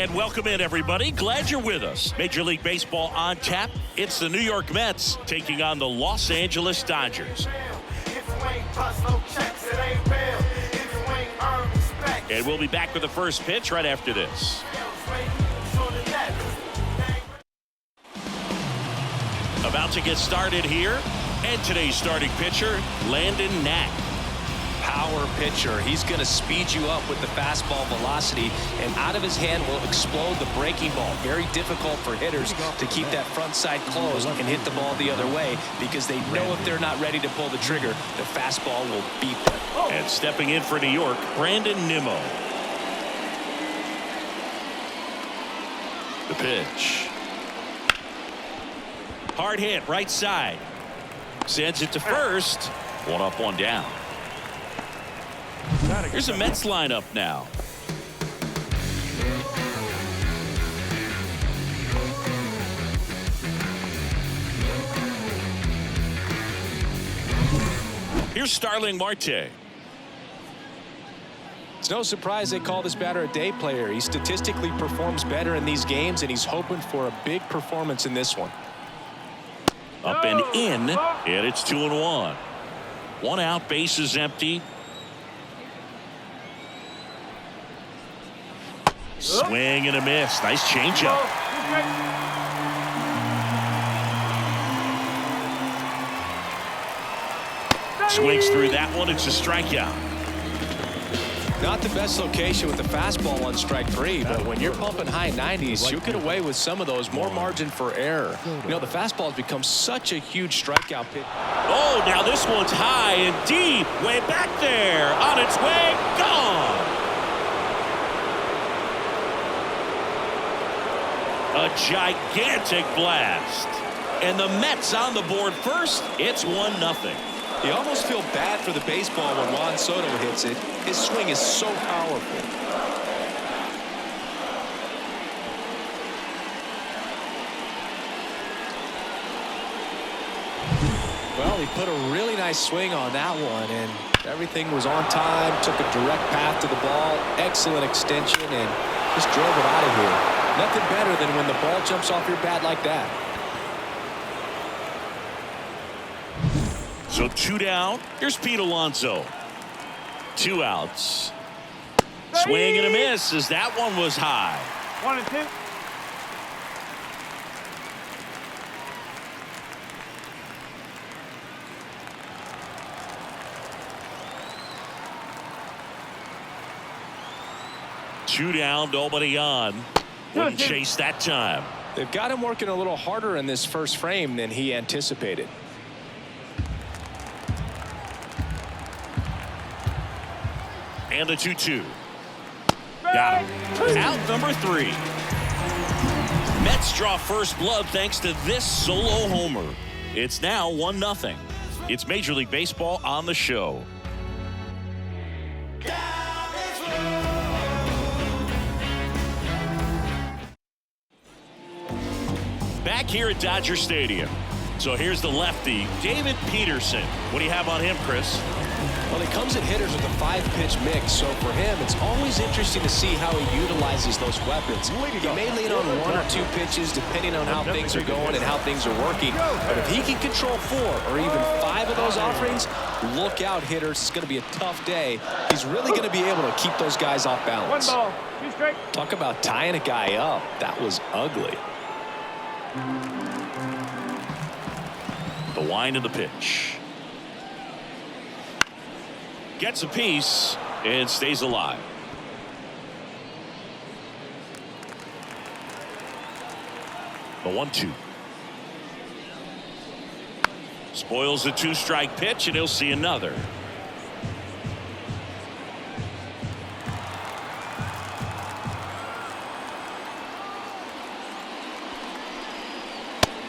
And welcome in, everybody. Glad you're with us. Major League Baseball on tap. It's the New York Mets taking on the Los Angeles Dodgers. And we'll be back with the first pitch right after this. About to get started here. And today's starting pitcher, Landon Knack. Power pitcher. He's going to speed you up with the fastball velocity, and out of his hand will explode the breaking ball. Very difficult for hitters to keep that front side closed and hit the ball the other way, because they know if they're not ready to pull the trigger, the fastball will beat them. And stepping in for New York, Brandon Nimmo. The pitch. Hard hit, right side. Sends it to first. One up, one down. Here's a Mets lineup now. Here's Starling Marte. It's no surprise they call this batter a day player. He statistically performs better in these games, and he's hoping for a big performance in this one. Up and in, and it's 2-1. One out, bases empty. Swing and a miss. Nice changeup. Swings through that one. It's a strikeout. Not the best location with the fastball on strike three, but when you're pumping high 90s, you'll get away with some of those. More margin for error. You know, the fastball has become such a huge strikeout pitch. Oh, now this one's high and deep. Way back there. On its way. Gone. A gigantic blast. And the Mets on the board first. It's 1-0. You almost feel bad for the baseball when Juan Soto hits it. His swing is so powerful. Well, he put a really nice swing on that one, and everything was on time. Took a direct path to the ball. Excellent extension, and just drove it out of here. Nothing better than when the ball jumps off your bat like that. So 2 down. Here's Pete Alonso. 2 outs. Swing and a miss as that one was high. 1-2. Two down, nobody on. Wouldn't chase that time. They've got him working a little harder in this first frame than he anticipated. And a 2-2. Got him. Out number 3. Mets draw first blood thanks to this solo homer. It's now 1-0. It's Major League Baseball on the show. Back here at Dodger Stadium. So here's the lefty, David Peterson. What do you have on him, Chris? Well, he comes at hitters with a 5-pitch mix, so for him, it's always interesting to see how he utilizes those weapons. He may lean on 1 or 2 pitches depending on how things are going and how things are working. But if he can control 4 or even 5 of those offerings, look out, hitters. It's going to be a tough day. He's really going to be able to keep those guys off balance. 1 ball, 2 strikes. Talk about tying a guy up. That was ugly. The wind of the pitch. Gets a piece and stays alive. The 1-2. Spoils the 2-strike pitch, and he'll see another.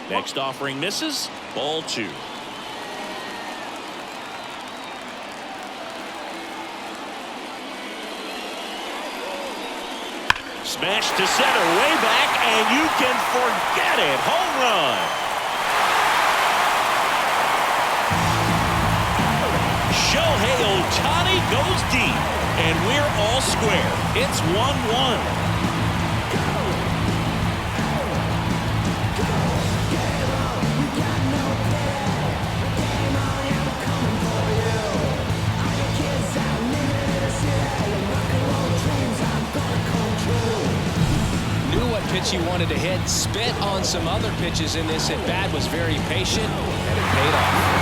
Next offering misses. Ball 2. Smash to center, way back, and you can forget it. Home run. Shohei Ohtani goes deep, and we're all square. It's 1-1. he wanted to hit. Spit on some other pitches in this at bat, was very patient, and it paid off.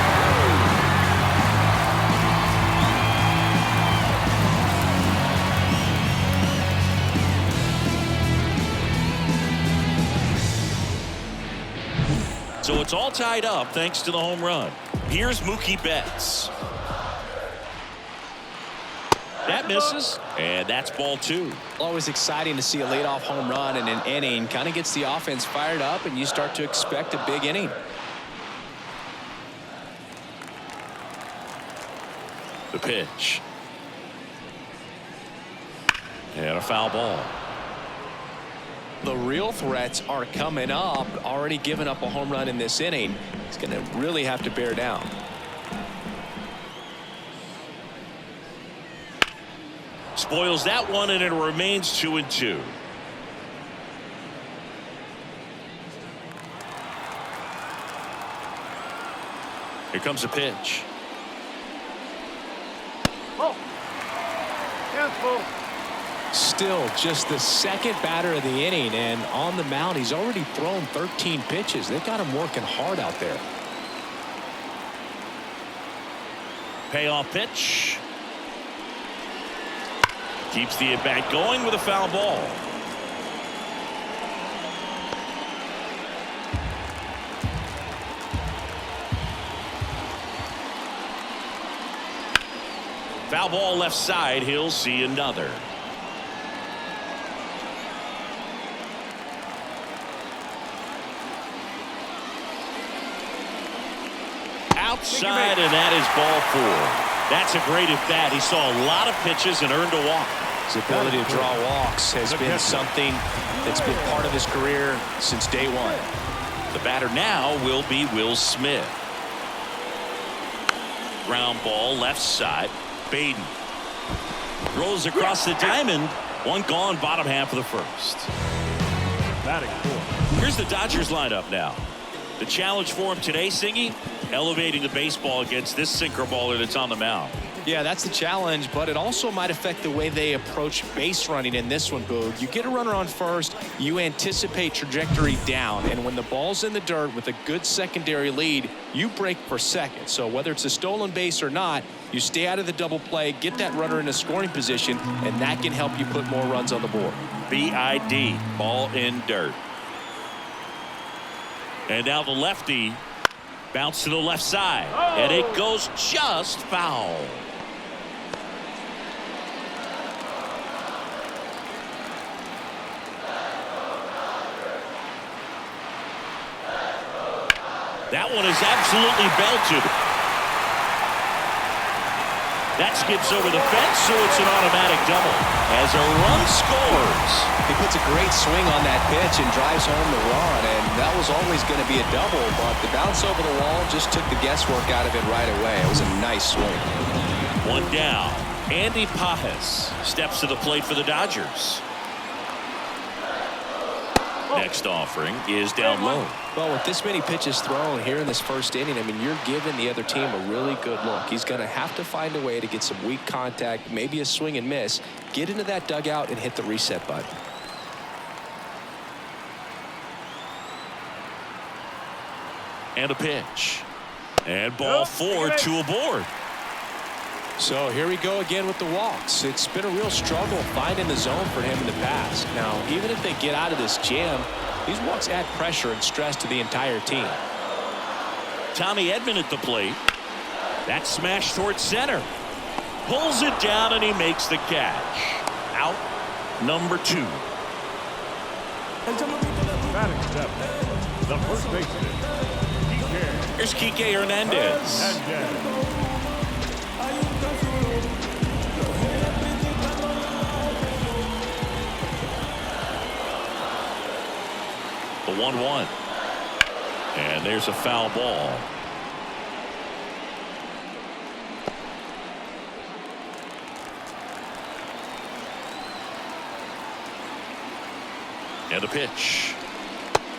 So it's all tied up thanks to the home run. Here's Mookie Betts. That misses, and that's ball 2. Always exciting to see a leadoff home run in an inning. Kind of gets the offense fired up, and you start to expect a big inning. The pitch. And a foul ball. The real threats are coming up. Already given up a home run in this inning. He's going to really have to bear down. Spoils that one, and it remains 2-2. Here comes a pitch. Oh. Careful. Still just the second batter of the inning, and on the mound he's already thrown 13 pitches. They've got him working hard out there. Payoff pitch. Keeps the at-bat going with a foul ball. Foul ball left side. He'll see another. Outside, and that is ball 4. That's a great at bat. He saw a lot of pitches and earned a walk. His ability to draw walks has been something that's been part of his career since day one. The batter now will be Will Smith. Ground ball left side. Baden rolls across the diamond. One gone, bottom half of the first. Batting 4. Here's the Dodgers lineup now. The challenge for him today, Singy, elevating the baseball against this sinker baller that's on the mound. Yeah, that's the challenge, but it also might affect the way they approach base running in this one, Boog. You get a runner on first, you anticipate trajectory down, and when the ball's in the dirt with a good secondary lead, you break for second. So whether it's a stolen base or not, you stay out of the double play, get that runner in a scoring position, and that can help you put more runs on the board. BID, ball in dirt. And now the lefty bounce to the left side, and it goes just foul. That one is absolutely belted. That skips over the fence, so it's an automatic double as a run scores. He puts a great swing on that pitch and drives home the run, and that was always going to be a double, but the bounce over the wall just took the guesswork out of it right away. It was a nice swing. One down. Andy Pajes steps to the plate for the Dodgers. Next offering is down low. Well, with this many pitches thrown here in this first inning, I mean, you're giving the other team a really good look. He's going to have to find a way to get some weak contact, maybe a swing and miss, get into that dugout and hit the reset button. And a pitch. And ball 4, 2 aboard. So here we go again with the walks. It's been a real struggle finding the zone for him in the past. Now, even if they get out of this jam, these walks add pressure and stress to the entire team. Tommy Edman at the plate. That smash towards center. Pulls it down, and he makes the catch. Out number 2. Batting 7. The first baseman. Here's Kike Hernandez. The 1-1. And there's a foul ball. And a pitch.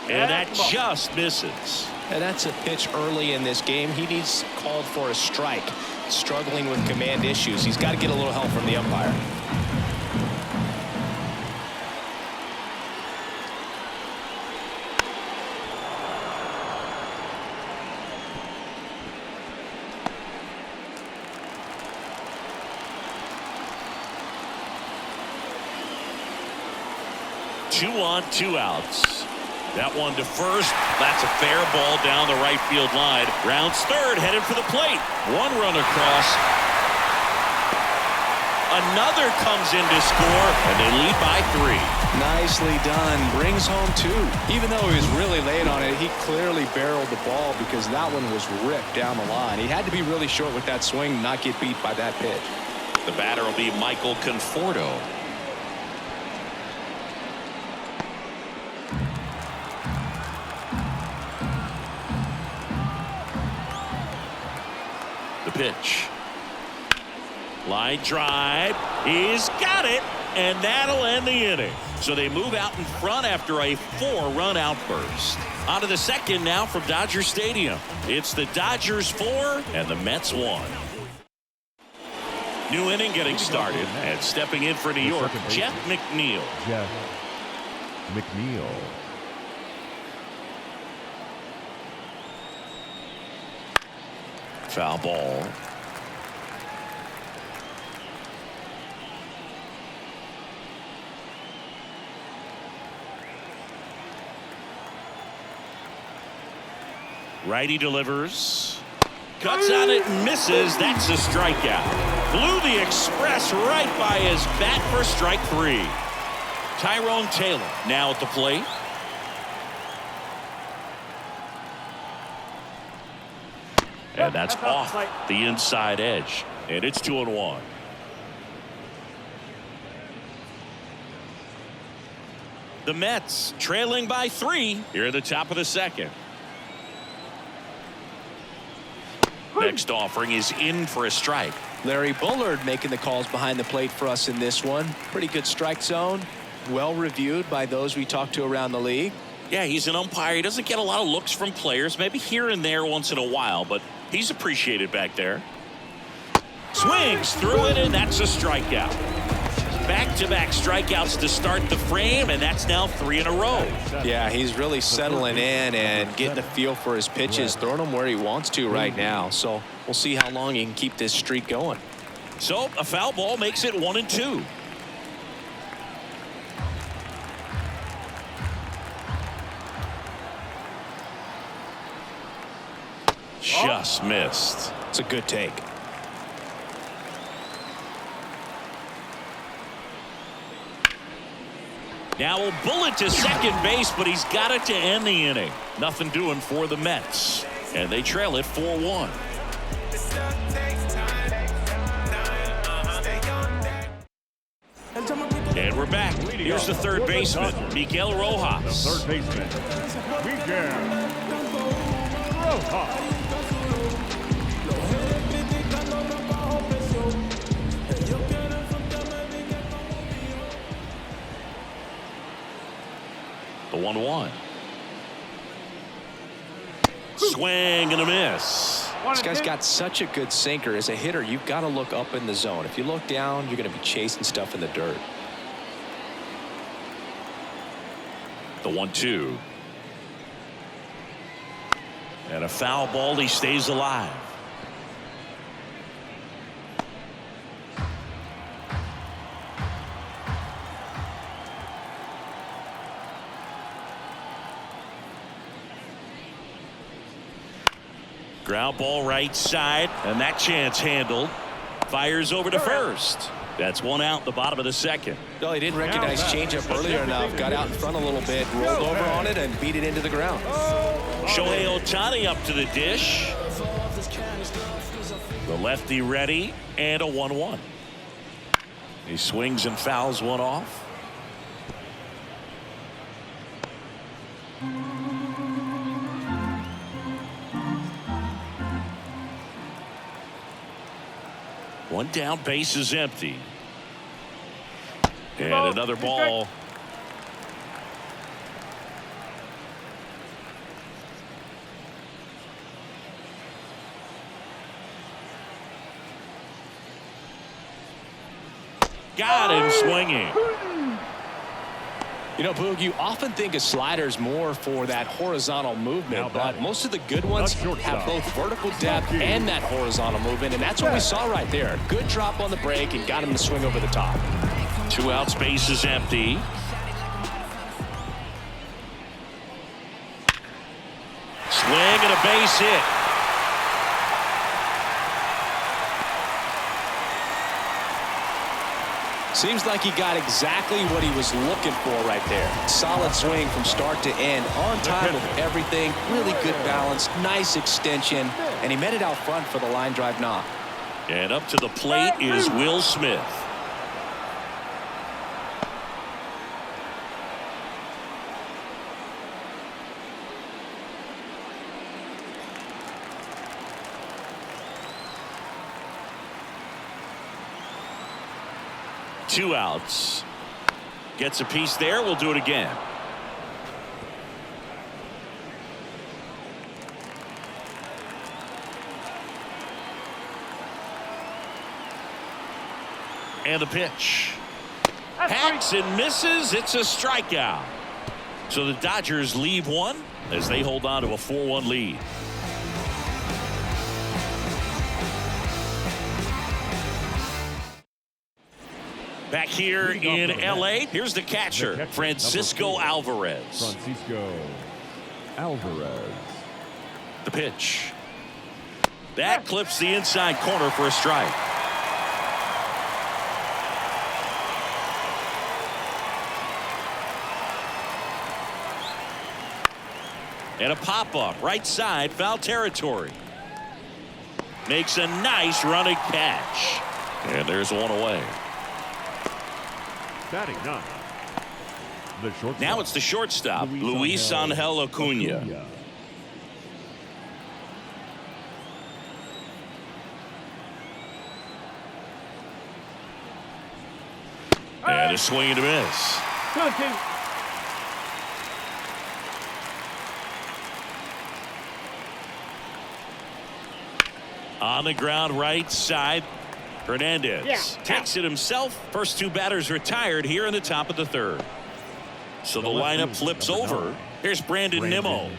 And that just misses. And that's a pitch early in this game. He needs called for a strike. Struggling with command issues. He's got to get a little help from the umpire. 2 on, 2 outs. That one to first. That's a fair ball down the right field line. Rounds third, headed for the plate. 1 run across. Another comes in to score, and they lead by 3. Nicely done. Brings home 2. Even though he was really late on it, he clearly barreled the ball because that one was ripped down the line. He had to be really short with that swing, not get beat by that pitch. The batter will be Michael Conforto. The pitch. Line drive. He's got it, and that'll end the inning. So they move out in front after a 4-run outburst. On to the second now from Dodger Stadium. It's the Dodgers 4 and the Mets 1. New inning getting started, and stepping in for New York, Jeff McNeil. Jeff McNeil. Foul ball. Righty delivers. Cuts on it and misses. That's a strikeout. Blew the express right by his bat for strike 3. Tyrone Taylor now at the plate. And that's off the inside edge. And it's 2-1. The Mets trailing by 3 here at the top of the second. Next offering is in for a strike. Larry Bullard making the calls behind the plate for us in this one. Pretty good strike zone. Well reviewed by those we talked to around the league. Yeah, he's an umpire. He doesn't get a lot of looks from players, maybe here and there once in a while, but he's appreciated back there. Swings through it, and that's a strikeout. Back-to-back strikeouts to start the frame, and that's now 3 in a row. Yeah, he's really settling in and getting a feel for his pitches, throwing them where he wants to right now. So we'll see how long he can keep this streak going. So a foul ball makes it 1-2. Just missed. It's a good take. Now a bullet to second base, but he's got it to end the inning. Nothing doing for the Mets, and they trail it 4-1. And we're back. Here's the third baseman, Miguel Rojas. The third baseman, Miguel Rojas. The 1-1. Swing and a miss. This guy's got such a good sinker. As a hitter, you've got to look up in the zone. If you look down, you're going to be chasing stuff in the dirt. The 1-2. And a foul ball. He stays alive. Ground ball right side, and that chance handled. Fires over to first. That's 1 out, the bottom of the second. No, he didn't recognize changeup earlier enough. Got out in front a little bit, rolled over on it, and beat it into the ground. Shohei Ohtani up to the dish. The lefty ready, and a 1-1. He swings and fouls one off. One down, base is empty. And another ball. Got him swinging. You know, Boog, you often think of sliders more for that horizontal movement, but most of the good ones have both vertical depth and that horizontal movement, and that's what we saw right there. Good drop on the break and got him to swing over the top. 2 outs, base is empty. swing and a base hit. Seems like he got exactly what he was looking for right there. Solid swing from start to end, on time with everything, really good balance, nice extension, and he met it out front for the line drive knock. And up to the plate is Will Smith. Two outs. Gets a piece there. We'll do it again. And the pitch. Hacks and misses. It's a strikeout. So the Dodgers leave one as they hold on to a 4-1 lead. Back here in L.A., here's the catcher, Francisco Alvarez. The pitch. That clips the inside corner for a strike. And a pop-up, right side, foul territory. Makes a nice running catch. And there's one away. Batting ninth, the shortstop. Now it's the shortstop, Luis Angel Acuna. And a swing and a miss. On the ground, right side. Hernandez takes it himself. First two batters retired here in the top of the third. So the lineup flips over. Here's Brandon Nimmo.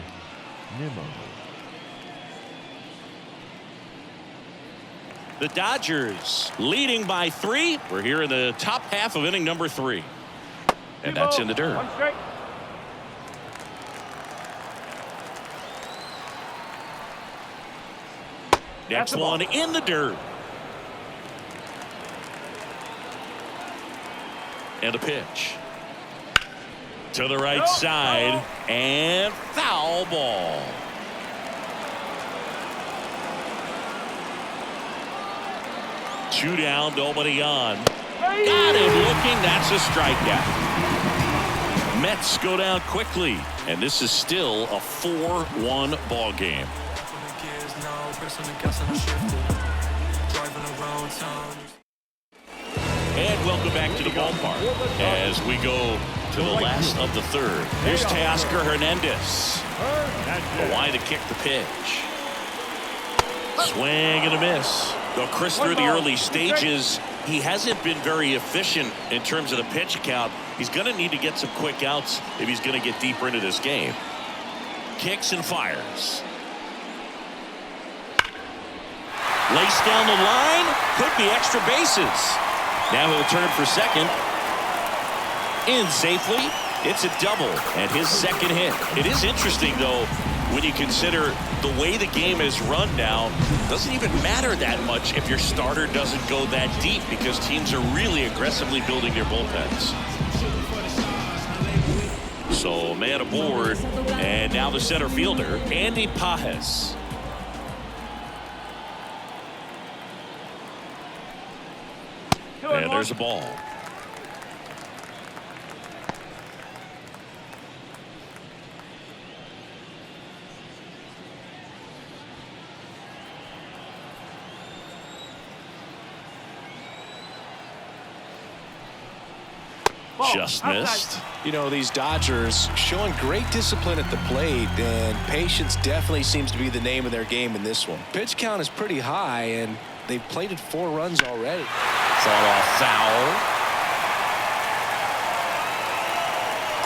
The Dodgers leading by 3. We're here in the top half of inning number 3. And that's in the dirt. Next one in the dirt. And a pitch. To the right side. And foul ball. Two down, nobody on. Got him looking. That's a strikeout. Mets go down quickly. And this is still a 4-1 ball game. And welcome back to the ballpark as we go to the last of the third. Here's Teoscar Hernandez. The line to kick the pitch. Swing and a miss. Though Chris, through the early stages, he hasn't been very efficient in terms of the pitch count. He's going to need to get some quick outs if he's going to get deeper into this game. Kicks and fires. Lace down the line. Could be extra bases. Now he'll turn for second. In safely. It's a double and his second hit. It is interesting, though, when you consider the way the game is run now. Doesn't even matter that much if your starter doesn't go that deep because teams are really aggressively building their bullpens. So man aboard, and now the center fielder, Andy Pages. And there's a ball. Just missed. You know, these Dodgers showing great discipline at the plate, and patience definitely seems to be the name of their game in this one. Pitch count is pretty high, and they've plated 4 runs already. Fall off foul.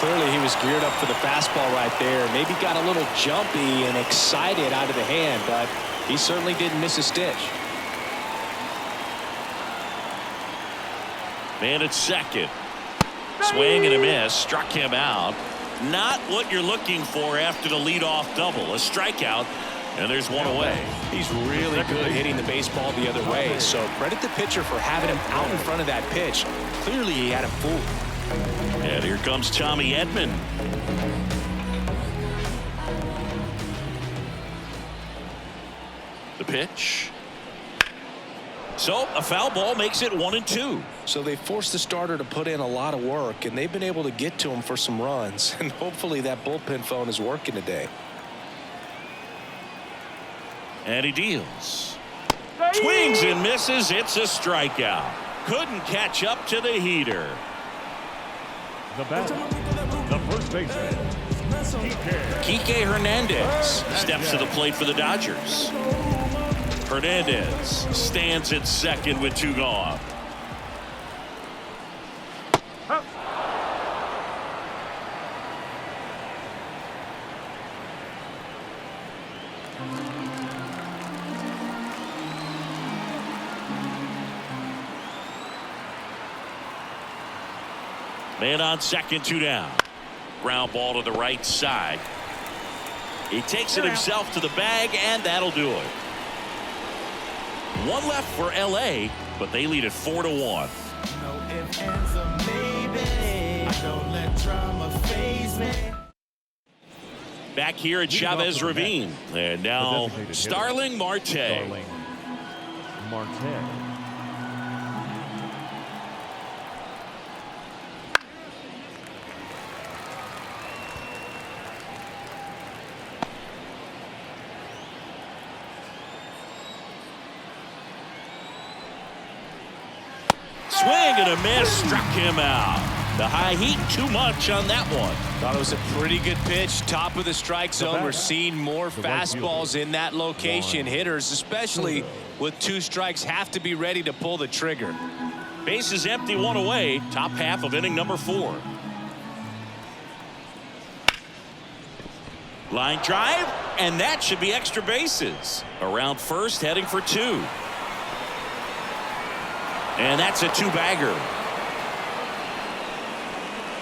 Clearly he was geared up for the fastball right there. Maybe got a little jumpy and excited out of the hand, but he certainly didn't miss a stitch. Man at second. Swing and a miss. Struck him out. Not what you're looking for after the leadoff double. A strikeout, and there's one away. He's really good hitting the baseball the other way, so credit the pitcher for having him out in front of that pitch. Clearly he had him fooled. And here comes Tommy Edman. The pitch. So a foul ball makes it 1-2. So they forced the starter to put in a lot of work, and they've been able to get to him for some runs. And hopefully that bullpen phone is working today. And he deals. Swings and misses. It's a strikeout. Couldn't catch up to the heater. The batter, the first baseman, Kike Hernandez steps to the plate for the Dodgers. Hernandez stands at second with 2 gone. Man on second, 2 down. Ground ball to the right side. He takes it himself to the bag, and that'll do it. 1 left for LA, but they lead it 4-1. Back here at Chavez Ravine, and now Starling Marte. Starling Marte. Swing and a miss, struck him out. The high heat, too much on that one. Thought it was a pretty good pitch. Top of the strike zone. We're seeing more fastballs in that location. Hitters, especially with 2 strikes, have to be ready to pull the trigger. Base is empty, 1 away. Top half of inning number 4. Line drive, and that should be extra bases. Around first, heading for 2. And that's a 2-bagger.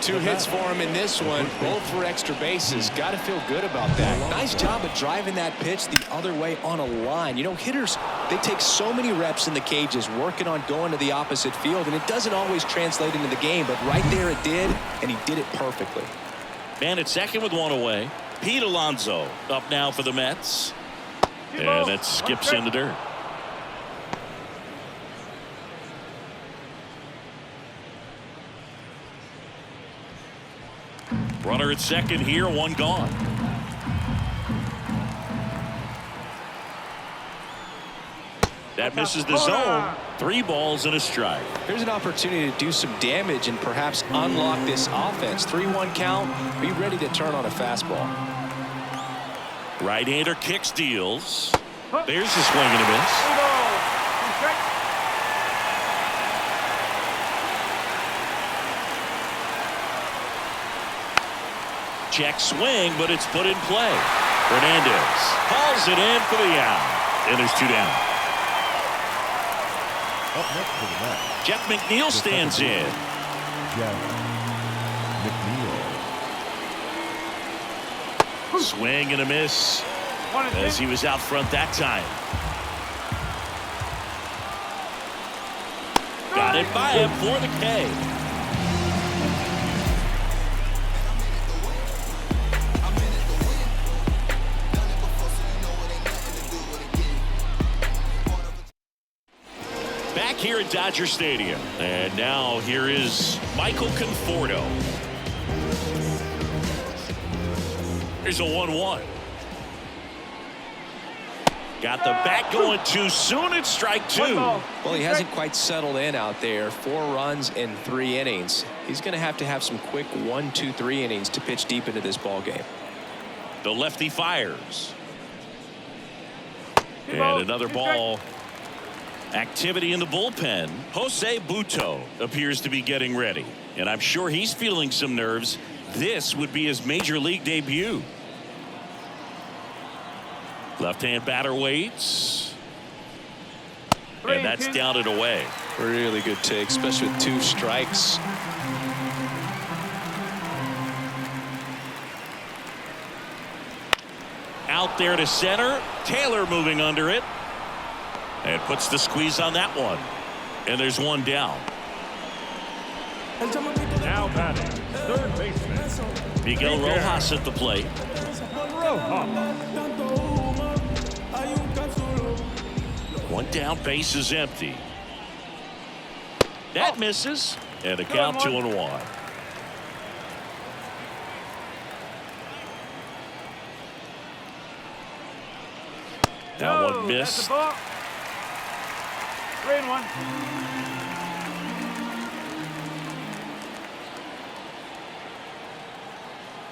2 hits for him in this one, both for extra bases. Got to feel good about that. Nice job of driving that pitch the other way on a line. You know, hitters, they take so many reps in the cages working on going to the opposite field, and it doesn't always translate into the game, but right there it did, and he did it perfectly. Man at second with 1 away. Pete Alonso up now for the Mets. And it skips into dirt. Runner at second here, 1 gone. That misses the zone. 3 balls and a strike. Here's an opportunity to do some damage and perhaps unlock this offense. 3-1 count. Be ready to turn on a fastball. Right-hander kicks, deals. There's the swing and a miss. Check swing, but it's put in play. Hernandez hauls it in for the out. And there's 2 down. Up next to the bat, Jeff McNeil stands in. Jeff McNeil. Swing and a miss as he was out front that time. Got it by him for the K. Back here at Dodger Stadium. And now here is Michael Conforto. Here's a 1-1. Got the bat going too soon. It's strike 2. Well, he hasn't quite settled in out there. 4 runs in 3 innings. He's going to have some quick 1, 2, 3 innings to pitch deep into this ball game. The lefty fires. And another ball. Activity in the bullpen. Jose Butto appears to be getting ready. And I'm sure he's feeling some nerves. This would be his major league debut. Left-hand batter waits. And that's down and away. Really good take, especially with 2 strikes. Out there to center. Taylor moving under it. And puts the squeeze on that one. And there's one down. Now batting, third baseman. Miguel Rojas at the plate. One down, base is empty. That misses. And a count 2-1. That one missed. 3-1.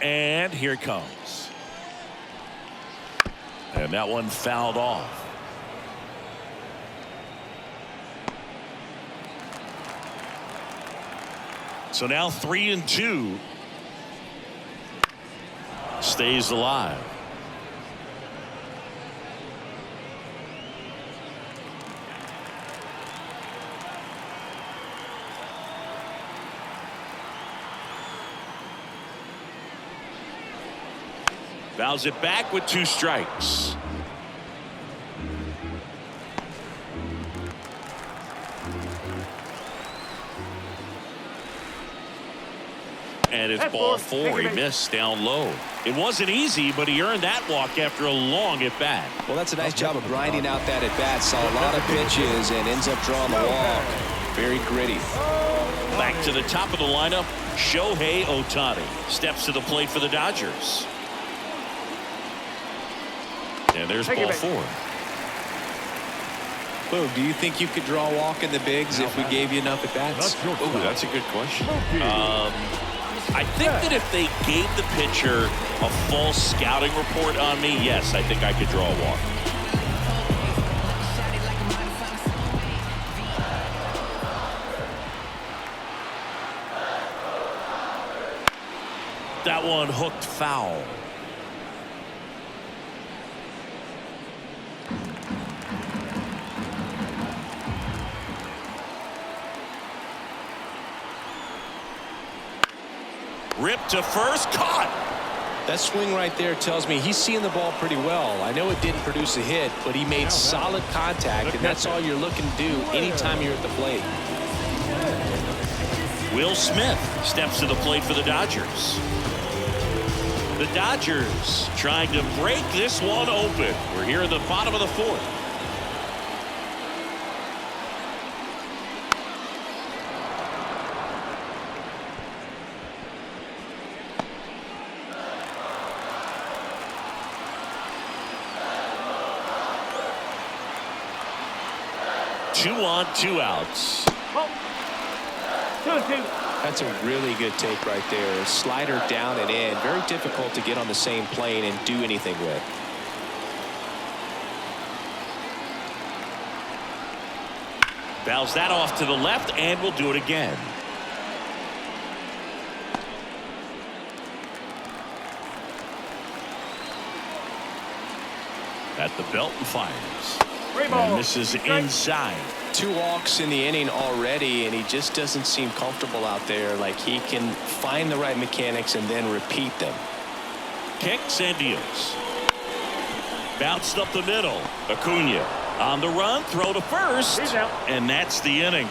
And here it comes. And that one fouled off. So now 3-2. Stays alive. Fouls it back with 2 strikes. And it's ball 4. He missed down low. It wasn't easy, but he earned that walk after a long at bat. Well, that's a nice job of grinding out that at bat. Saw a lot of pitches and ends up drawing the walk. Very gritty. Back to the top of the lineup. Shohei Ohtani steps to the plate for the Dodgers. And there's ball 4. Boog, do you think you could draw a walk in the bigs if we gave you enough at bats? Ooh, that's a good question. I think that if they gave the pitcher a full scouting report on me, yes, I think I could draw a walk. That one hooked foul. Ripped to first, caught. That swing right there tells me he's seeing the ball pretty well. I know it didn't produce a hit, but he made solid contact, and that's all you're looking to do anytime you're at the plate. Will Smith steps to the plate for the Dodgers. The Dodgers trying to break this one open. We're here in the bottom of the 4th. Two on, 2 outs. 2-2. That's a really good take right there. Slider down and in. Very difficult to get on the same plane and do anything with. Fouls that off to the left and will do it again. At the belt and fires. And this is inside. 2 walks in the inning already, and he just doesn't seem comfortable out there. Like he can find the right mechanics and then repeat them. Kicks and deals. Bounced up the middle. Acuna on the run, throw to first, and that's the inning.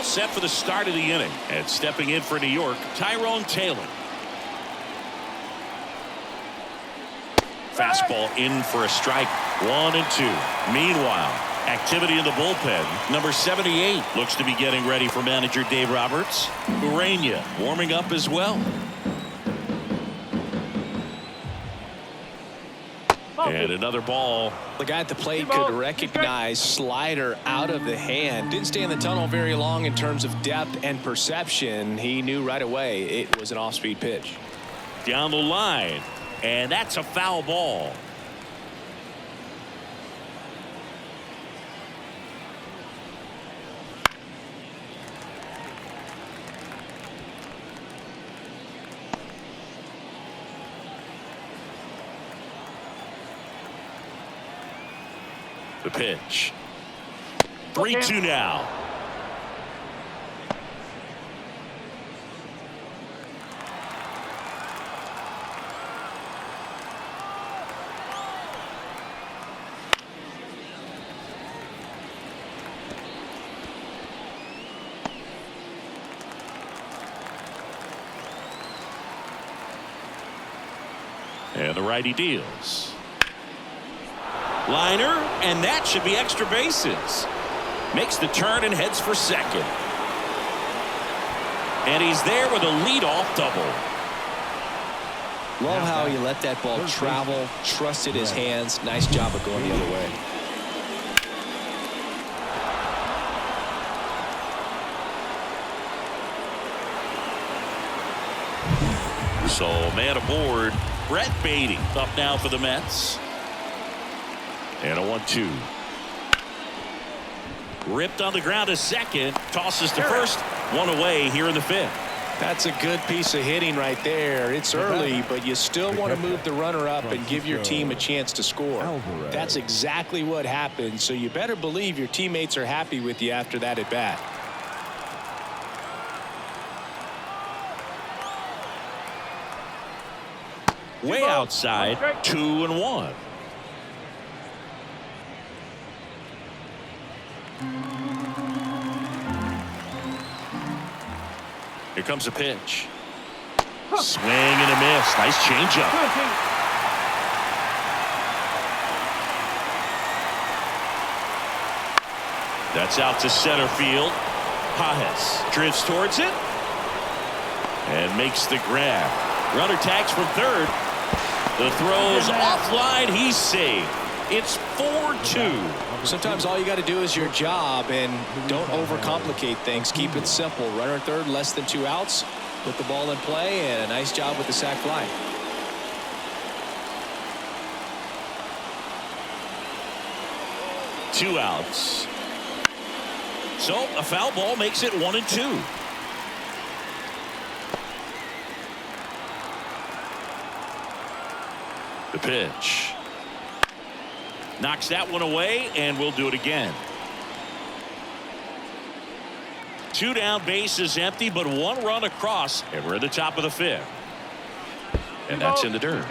Set for the start of the inning, and stepping in for New York, Tyrone Taylor. Fastball in for a strike. 1-2. Meanwhile, activity in the bullpen. Number 78 looks to be getting ready for manager Dave Roberts. Urania warming up as well. And another ball. The guy at the plate could recognize slider out of the hand. Didn't stay in the tunnel very long in terms of depth and perception. He knew right away it was an off-speed pitch. Down the line, and that's a foul ball. The pitch. 3-2 now. And the righty deals. Liner, and that should be extra bases. Makes the turn and heads for second. And he's there with a leadoff double. Love how he let that ball travel, trusted his hands. Nice job of going the other way. So man aboard. Brett Beatty up now for the Mets. And a 1-2. Ripped on the ground to second. Tosses to first. One away here in the fifth. That's a good piece of hitting right there. It's early, but you still want to move the runner up and give your team a chance to score. That's exactly what happened. So you better believe your teammates are happy with you after that at bat. Way outside. 2-1. Here comes a pitch. Swing and a miss. Nice changeup. That's out to center field. Pajes drifts towards it and makes the grab. Runner tags from third. The throw's offline. He's safe. It's 4-2. Sometimes all you got to do is your job and don't overcomplicate things. Keep it simple. Runner third, less than 2 outs. Put the ball in play, and a nice job with the sac fly. Two outs. So a foul ball makes it 1-2. The pitch. Knocks that one away, and we'll do it again. 2 down, bases empty, but 1 run across, and we're at the top of the fifth. And that's in the dirt.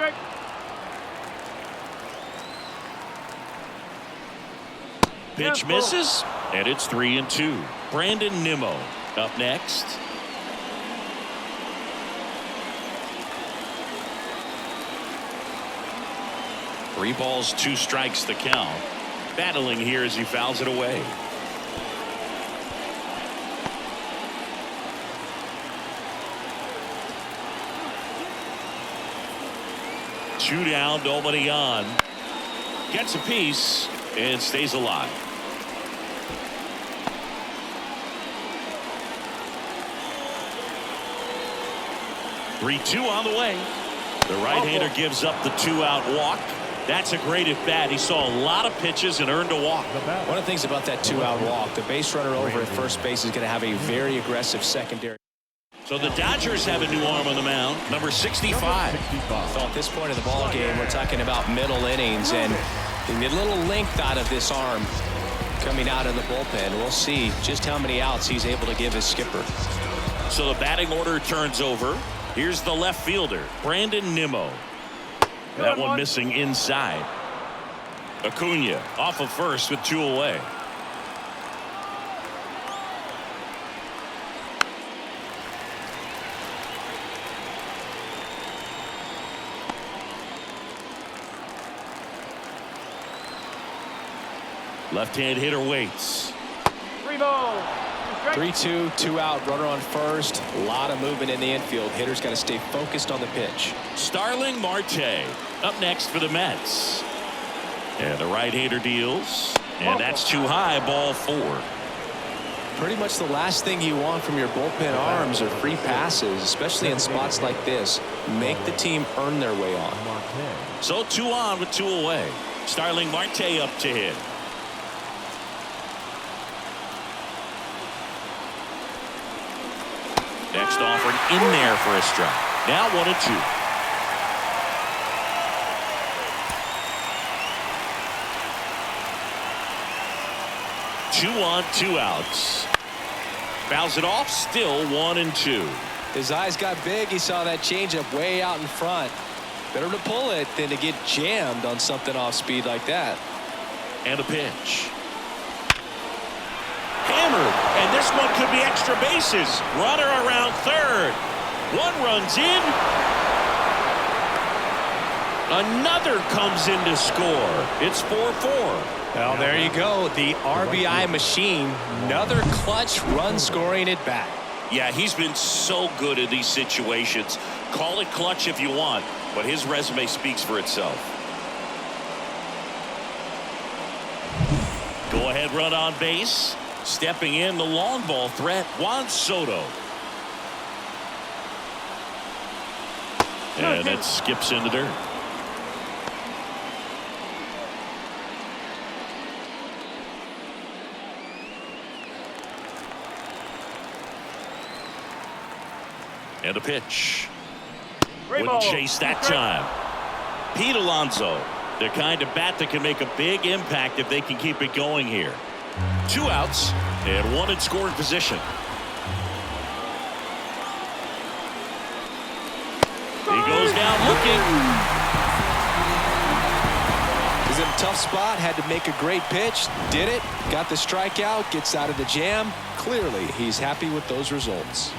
Pitch misses, and it's 3-2. Brandon Nimmo up next. 3 balls, 2 strikes the count. Battling here as he fouls it away. Two down, nobody on. Gets a piece and stays alive. "3-2 on the way." The right-hander gives up the 2-out walk. That's a great at bat. He saw a lot of pitches and earned a walk. One of the things about that 2-out walk, the base runner over at first base is going to have a very aggressive secondary. So the Dodgers have a new arm on the mound, number 65. So at this point of the ball game, we're talking about middle innings, and you get a little length out of this arm coming out of the bullpen. We'll see just how many outs he's able to give his skipper. So the batting order turns over. Here's the left fielder, Brandon Nimmo. That one missing inside. Acuna off of first with 2 away. Left-hand hitter waits. 3-2, 2-out, runner on first. A lot of movement in the infield. Hitter's got to stay focused on the pitch. Starling Marte up next for the Mets. And the right-hander deals. And that's too high, ball 4. Pretty much the last thing you want from your bullpen arms are free passes, especially in spots like this. Make the team earn their way on. So 2 on with 2 away. Starling Marte up to hit. Next offered in there for a strike. Now 1-2. 2 on 2 outs. Fouls it off. Still 1-2. His eyes got big. He saw that changeup way out in front. Better to pull it than to get jammed on something off speed like that. And a pitch. Hammered, and this one could be extra bases. Runner around third. One runs in. Another comes in to score. It's 4-4. Well, there you go. The RBI machine. Another clutch run scoring at bat. Yeah, he's been so good in these situations. Call it clutch if you want, but his resume speaks for itself. Go ahead run on base. Stepping in the long ball threat, Juan Soto. And that skips into dirt. And a pitch. Wouldn't chase that time. Pete Alonso, the kind of bat that can make a big impact if they can keep it going here. 2 outs and 1 in scoring position. He goes down looking. He's in a tough spot. Had to make a great pitch. Did it. Got the strikeout. Gets out of the jam. Clearly, he's happy with those results.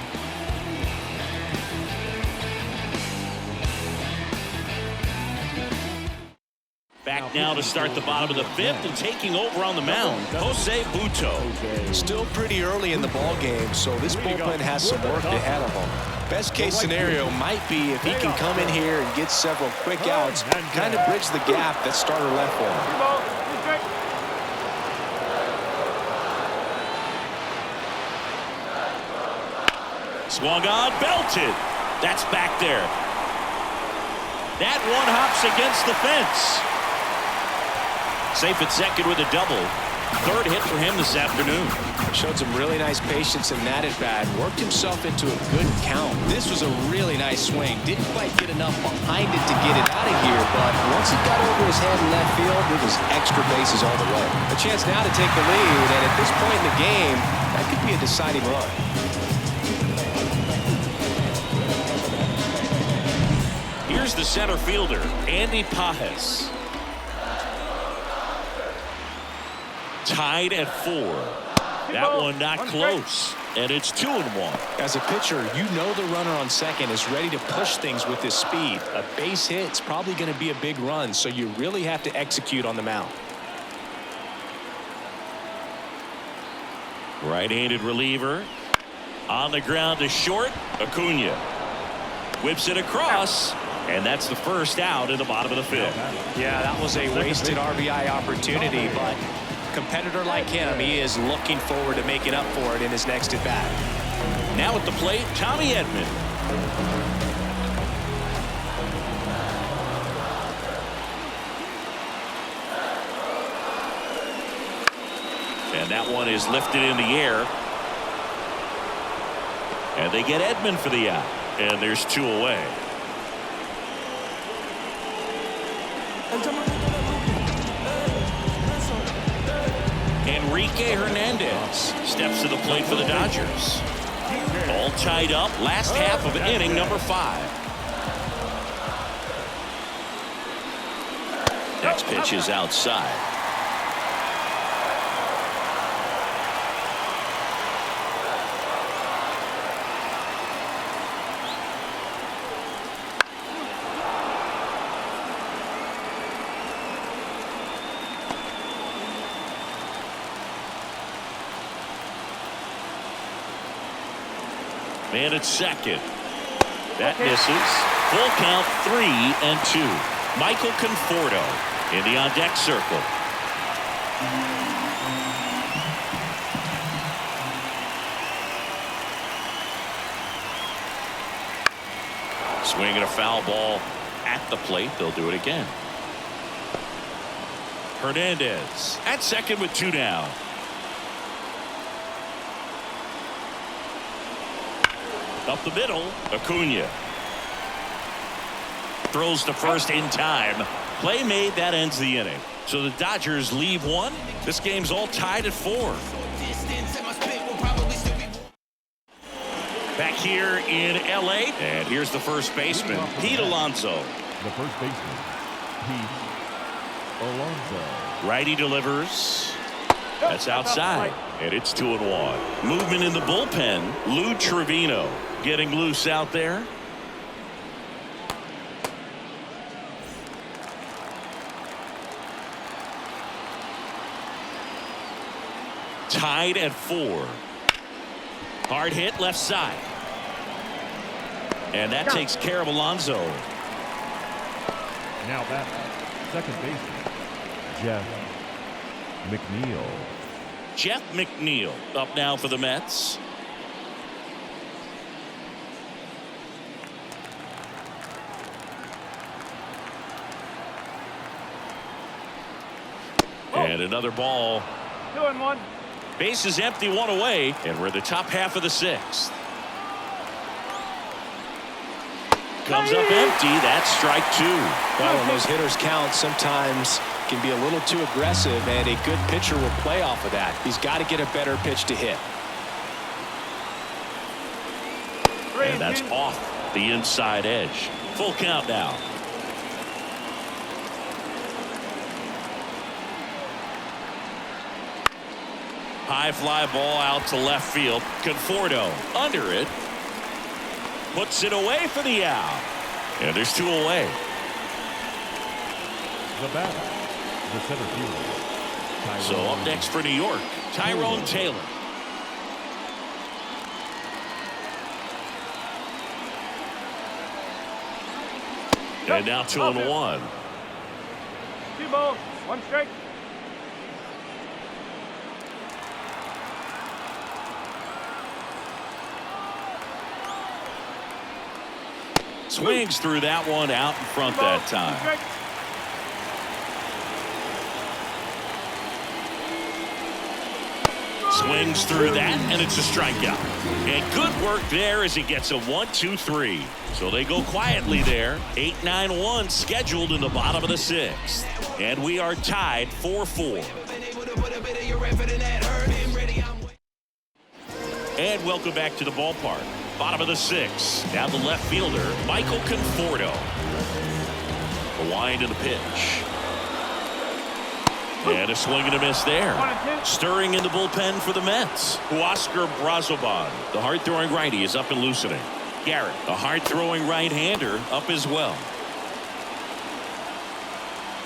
Back now to start the bottom of the 5th, and taking over on the mound, Jose Butto. Still pretty early in the ball game, so this bullpen has some work ahead of him. Best case scenario might be if he can come in here and get several quick outs, kind of bridge the gap that starter left for him. Swung on, belted. That's back there. That one hops against the fence. Safe at second with a double. 3rd hit for him this afternoon. Showed some really nice patience in that at bat. Worked himself into a good count. This was a really nice swing. Didn't quite get enough behind it to get it out of here, but once it got over his head in left field, it was extra bases all the way. A chance now to take the lead, and at this point in the game, that could be a deciding run. Here's the center fielder, Andy Pages. Tied at 4. That one not close, and it's 2-1. As a pitcher, you know the runner on second is ready to push things with his speed. A base hit's probably going to be a big run, so you really have to execute on the mound. Right-handed reliever on the ground to short. Acuna whips it across, and that's the first out in the bottom of the 5th. Yeah, that was a wasted RBI opportunity, but competitor like him, he is looking forward to making up for it in his next at bat. Now at the plate, Tommy Edman. And that one is lifted in the air. And they get Edman for the out. And there's 2 away. Enrique Hernandez steps to the plate for the Dodgers. All tied up, last half of inning number 5. Next pitch is outside. Man at second. That misses. Full count, 3-2. Michael Conforto in the on-deck circle. Swinging a foul ball at the plate. They'll do it again. Hernandez at second with 2 down. Up the middle, Acuna. Throws to first in time. Play made, that ends the inning. So the Dodgers leave one. This game's all tied at 4. Back here in L.A. And here's the first baseman, Pete Alonso. The first baseman, Pete Alonso. Righty delivers. That's outside. And it's 2-1. Movement in the bullpen. Lou Trevino getting loose out there. Tied at 4. Hard hit left side. And that takes care of Alonso. Now back, second baseman, Jeff McNeil. Jeff McNeil up now for the Mets. And another ball. 2-1. Base is empty, 1 away, and we're in the top half of the 6th. Comes up empty. That's strike 2. Well, when those hitters count, sometimes can be a little too aggressive, and a good pitcher will play off of that. He's got to get a better pitch to hit. And that's off the inside edge. Full count now. High fly ball out to left field. Conforto under it. Puts it away for the out. And there's 2 away. The batter, the center fielder. So up next for New York, Tyrone Taylor. And now 2-1. 2 balls, 1 strike. Swings through that one out in front that time. Swings through that, and it's a strikeout. And good work there as he gets a 1-2-3. So they go quietly there. 8-9-1 scheduled in the bottom of the 6th. And we are tied 4-4. And welcome back to the ballpark. Bottom of the 6th. Now the left fielder, Michael Conforto. A wind of the pitch. And a swing and a miss there. Stirring in the bullpen for the Mets. Huascar Brazoban, the hard-throwing righty, is up and loosening. Garrett, a hard-throwing right-hander, up as well.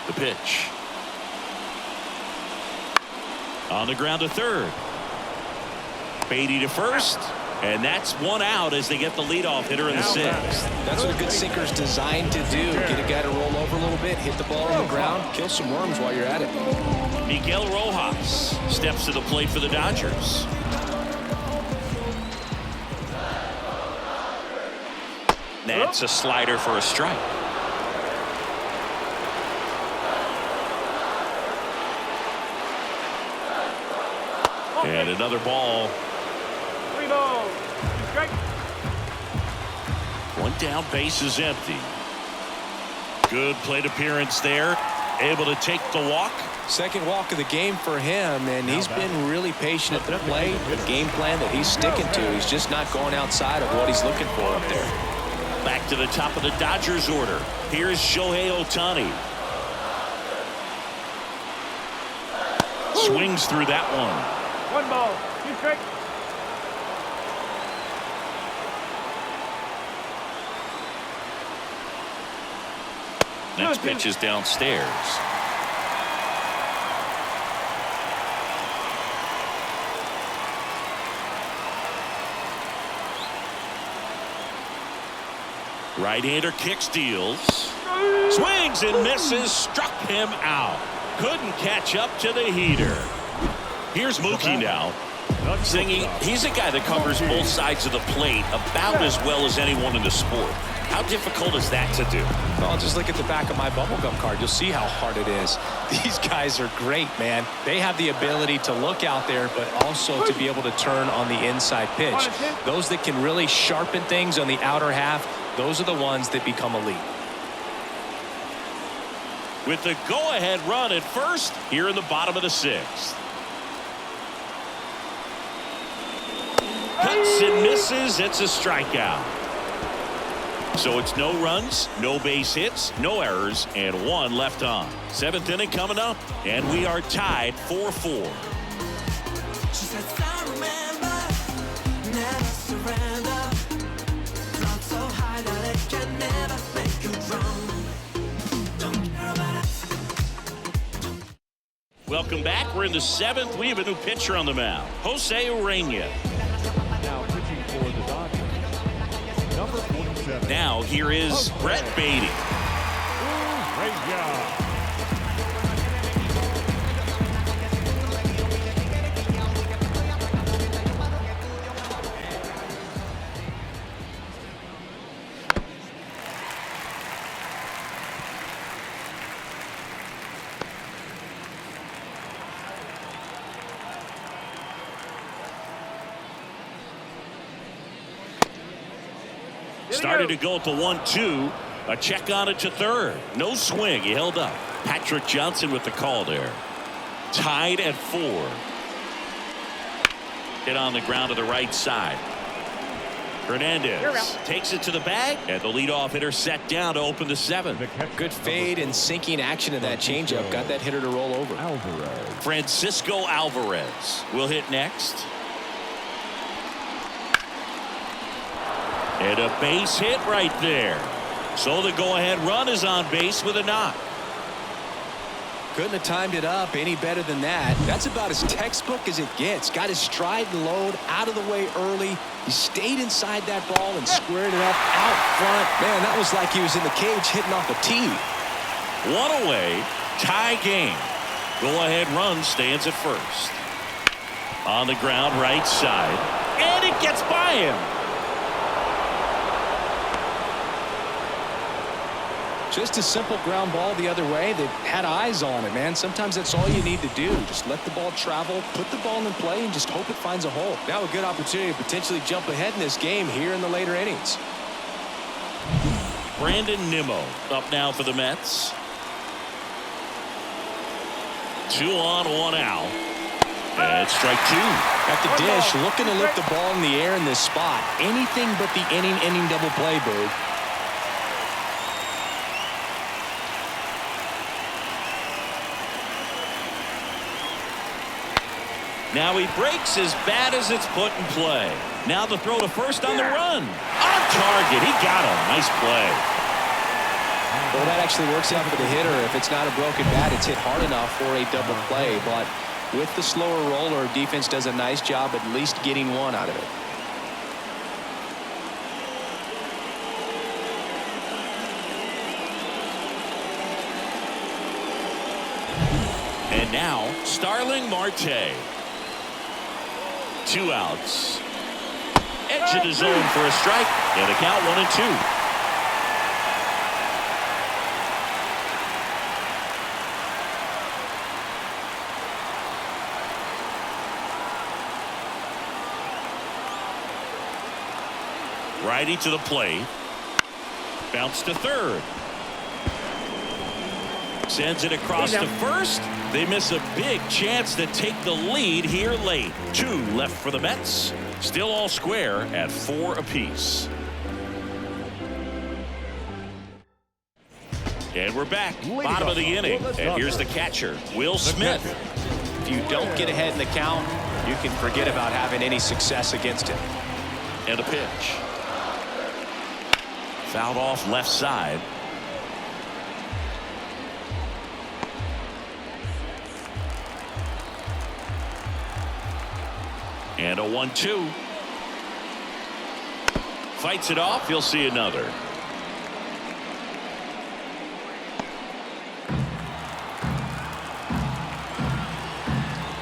The pitch. On the ground to third. Beatty to first. And that's 1 out as they get the leadoff hitter in the 6th. That's what a good sinker's designed to do. Get a guy to roll over a little bit, hit the ball on the ground, kill some worms while you're at it. Miguel Rojas steps to the plate for the Dodgers. That's a slider for a strike. And another ball. 3 balls, 2 strikes. 1 down, base is empty. Good plate appearance there. Able to take the walk. Second walk of the game for him, and he's been really patient at the plate. The game plan that he's sticking to. He's just not going outside of what he's looking for up there. Back to the top of the Dodgers order. Here's Shohei Ohtani. Swings through that one. 1 ball, 2 strikes. Next pitch is downstairs. Right-hander kicks, deals. Swings and misses. Struck him out. Couldn't catch up to the heater. Here's Mookie now. Singing, he's a guy that covers both sides of the plate about as well as anyone in the sport. How difficult is that to do? Well, just look at the back of my bubblegum card. You'll see how hard it is. These guys are great, man. They have the ability to look out there, but also to be able to turn on the inside pitch. Those that can really sharpen things on the outer half, those are the ones that become elite. with the go-ahead run at first here in the bottom of the 6th. Cuts and misses. It's a strikeout. So it's no runs, no base hits, no errors, and 1 left on. 7th inning coming up, and we are tied 4-4. She says, I remember, never surrender. Not so high that it can never make you wrong. Don't care about it. Welcome back. We're in the 7th. We have a new pitcher on the mound, Jose Urena. Now pitching for the Dodgers, number 47. Now here is Brett Beatty. Urena. Started to go at the 1-2. A check on it to third. No swing. He held up. Patrick Johnson with the call there. Tied at 4. Hit on the ground to the right side. Hernandez takes it to the bag, and the leadoff hitter set down to open the 7th. Good fade and sinking action of that changeup. Got that hitter to roll over. Alvarez. Francisco Alvarez will hit next. And a base hit right there. So the go-ahead run is on base with a knock. Couldn't have timed it up any better than that. That's about as textbook as it gets. Got his stride and load out of the way early. He stayed inside that ball and squared it up out front. Man, that was like he was in the cage hitting off a tee. 1 away, tie game. Go-ahead run stands at first. On the ground, right side. And it gets by him. Just a simple ground ball the other way that had eyes on it, man. Sometimes that's all you need to do. Just let the ball travel, put the ball in play, and just hope it finds a hole. Now a good opportunity to potentially jump ahead in this game here in the later innings. Brandon Nimmo up now for the Mets. 2 on, 1 out. And strike 2. At the dish, looking to lift the ball in the air in this spot. Anything but the inning double play, Bird. Now he breaks as bad as it's put in play. Now the throw to first on the run. On target. He got him. Nice play. Well, that actually works out for the hitter. If it's not a broken bat, it's hit hard enough for a double play. But with the slower roller, defense does a nice job at least getting 1 out of it. And now Starling Marte. 2 outs. Edge of the zone for a strike. And the count 1-2. Righty to the plate. Bounce to third. Sends it across to first. They miss a big chance to take the lead here late. 2 left for the Mets. Still all square at 4 apiece. And we're back. Bottom of the inning. And here's the catcher, Will Smith. If you don't get ahead in the count, you can forget about having any success against him. And a pitch. Fouled off left side. And a 1-2. Fights it off. You'll see another.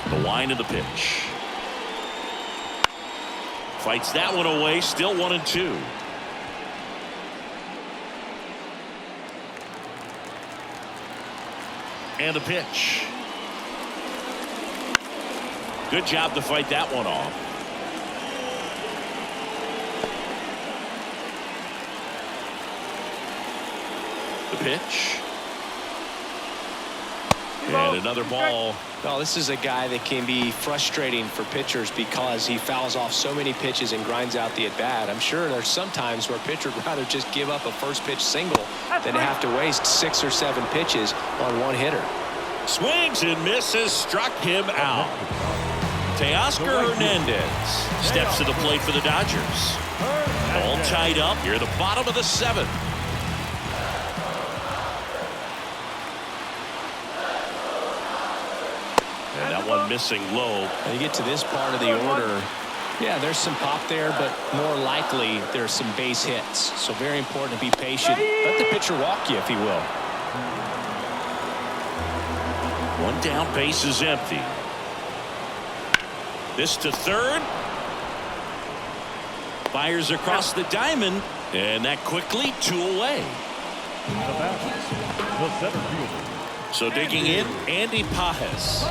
The line of the pitch. Fights that one away. Still 1-2. And a pitch. Good job to fight that one off. The pitch. And another ball. Well, this is a guy that can be frustrating for pitchers because he fouls off so many pitches and grinds out the at-bat. I'm sure there's some times where a pitcher would rather just give up a first pitch single than to have to waste 6 or 7 pitches on one hitter. Swings and misses, struck him out. Teoscar Hernandez steps to the plate for the Dodgers. All tied up here at the bottom of the 7th. And that one missing low. When you get to this part of the order, yeah, there's some pop there, but more likely there's some base hits. So very important to be patient. Let the pitcher walk you, if he will. One down, base is empty. This to third. Fires across the diamond, and that quickly 2 away. The batter, the center fielder. So digging in, Andy Pajes.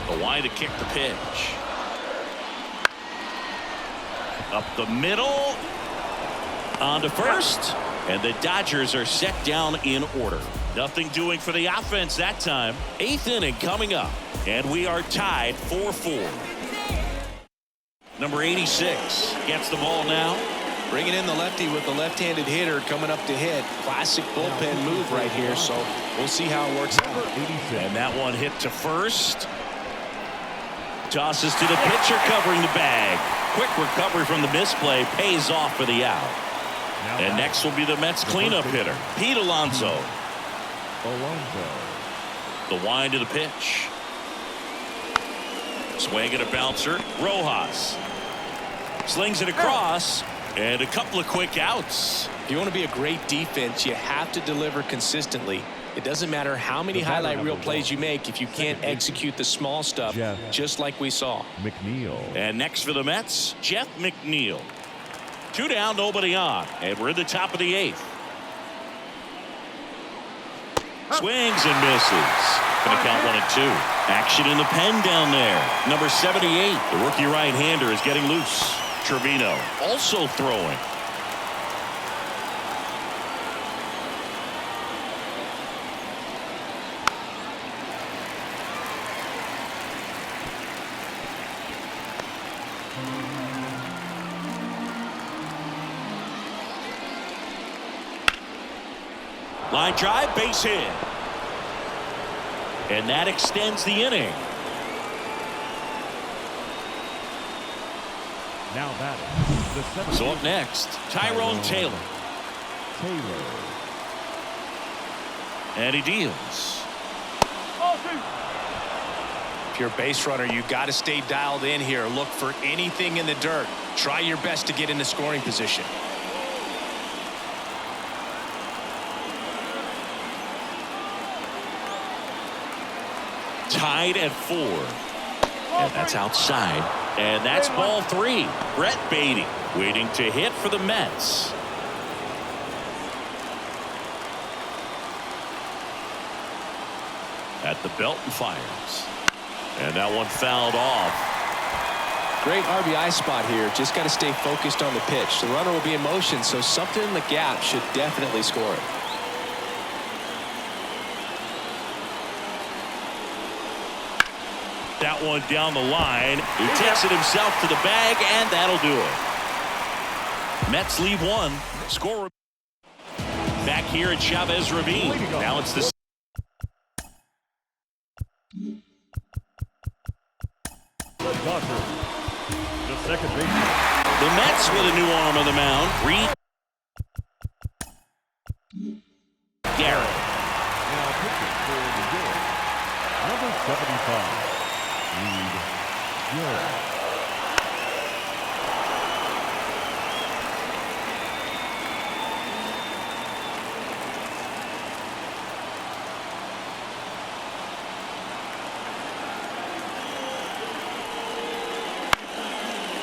The wide to kick the pitch. Up the middle. On to first. And the Dodgers are set down in order. Nothing doing for the offense that time. 8th inning coming up. And we are tied 4-4. Number 86 gets the ball now. Bringing in the lefty with the left-handed hitter coming up to hit. Classic bullpen move right here, so we'll see how it works out. And that one hit to first. Tosses to the pitcher covering the bag. Quick recovery from the misplay pays off for the out. And next will be the Mets cleanup hitter, Pete Alonso. The wind to the pitch. Swing and a bouncer. Rojas slings it across, and a couple of quick outs. If you want to be a great defense, you have to deliver consistently. It doesn't matter how many highlight reel plays you make if you can't execute the small stuff, just like we saw. McNeil. And next for the Mets, Jeff McNeil. 2 down, nobody on, and we're in the top of the 8th. Swings and misses. Going to count 1 and 2. Action in the pen down there. Number 78, the rookie right-hander, is getting loose. Trevino also throwing. Line drive, base hit. And that extends the inning. Now batting, the center So up fielder. next, Tyrone Taylor. And he deals. If you're a base runner, you got to stay dialed in here. Look for anything in the dirt. Try your best to get into scoring position. Tied at 4. And that's outside. And that's ball 3. Brett Beatty waiting to hit for the Mets. At the belt and fires. And that one fouled off. Great RBI spot here. Just got to stay focused on the pitch. The runner will be in motion, so something in the gap should definitely score it. That one down the line. He takes it himself to the bag, and that'll do it. Mets leave 1. Score back here at Chavez Ravine. Now it's the Dodgers, the second baseman. The Mets with a new arm on the mound. Reed Garrett. Now pitching for the York, number 75, Reed Garrett.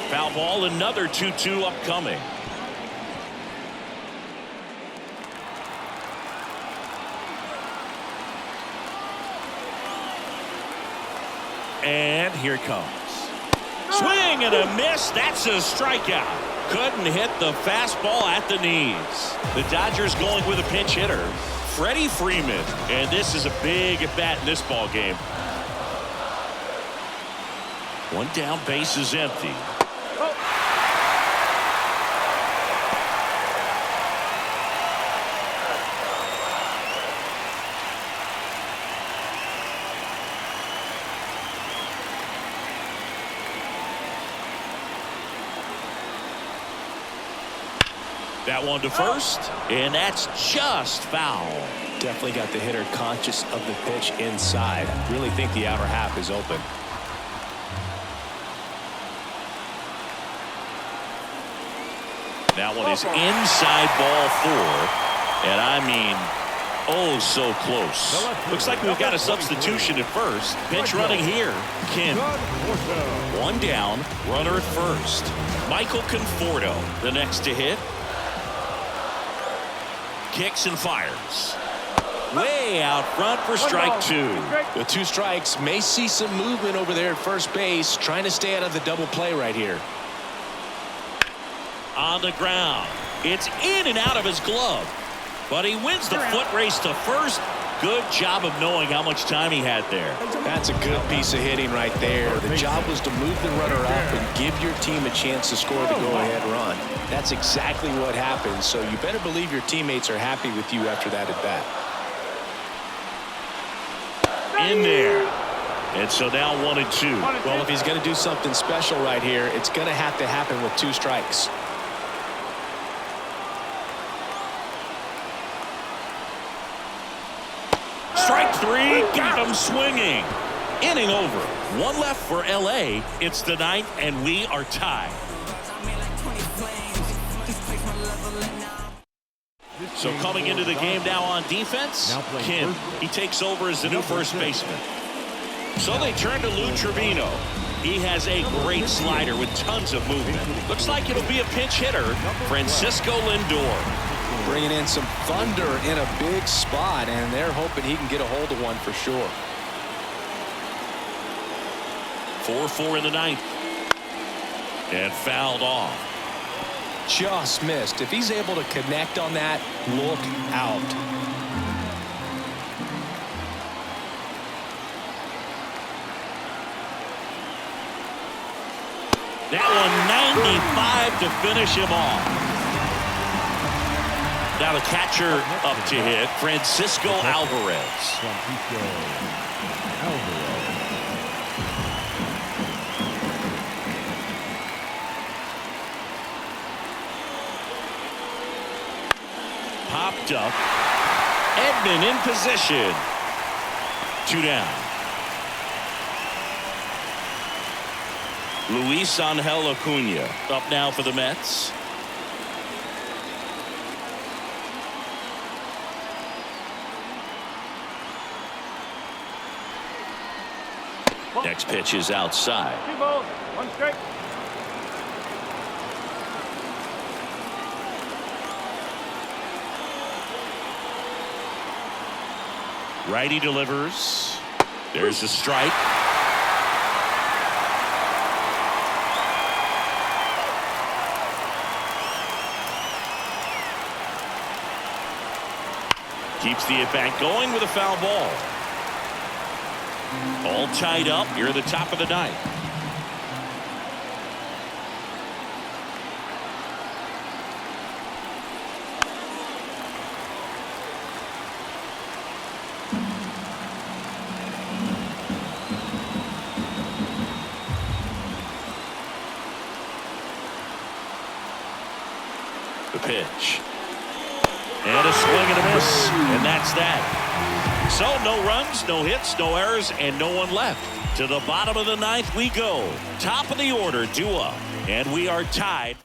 Foul ball, another 2-2 upcoming. And here it comes. Swing and a miss. That's a strikeout. Couldn't hit the fastball at the knees. The Dodgers going with a pinch hitter, Freddie Freeman. And this is a big at bat in this ball game. One down, base is empty. That one to first, and that's just foul. Definitely got the hitter conscious of the pitch inside. Really think the outer half is open. That one is inside, ball 4. And I mean, oh, so close. Looks like we've got a substitution at first. Pinch running here. Kim. One down, runner at first. Michael Conforto, the next to hit. Kicks and fires. Way out front for strike 2. The 2 strikes may see some movement over there at first base, trying to stay out of the double play right here. On the ground. It's in and out of his glove. But he wins the foot race to first. Good job of knowing how much time he had there. That's a good piece of hitting right there. The job was to move the runner up and give your team a chance to score the go-ahead run. That's exactly what happened, so you better believe your teammates are happy with you after that at bat. In there. And so now 1-2. Well, if he's going to do something special right here, it's going to have to happen with 2 strikes. Strike 3, got him swinging. Inning over. 1 left for LA. It's the 9th, and we are tied. So coming into the game now on defense, Kim. He takes over as the new first baseman. So they turn to Lou Trevino. He has a great slider with tons of movement. Looks like it'll be a pinch hitter, Francisco Lindor. Bringing in some thunder in a big spot, and they're hoping he can get a hold of one for sure. 4-4 in the 9th. And fouled off. Just missed. If he's able to connect on that, look out. That one 95 to finish him off. Now the catcher up to hit, Francisco Alvarez. Popped up. Edman in position. 2 down. Luis Angel Acuna up now for the Mets. Next pitch is outside. 2 balls, 1 strike. Righty delivers. There's a strike. Keeps the at-bat going with a foul ball. All tied up here at the top of the 9th. The pitch. And a swing and a miss. And that's that. So no runs, no hits, no errors, and no one left. To the bottom of the 9th we go. Top of the order, due up. And we are tied.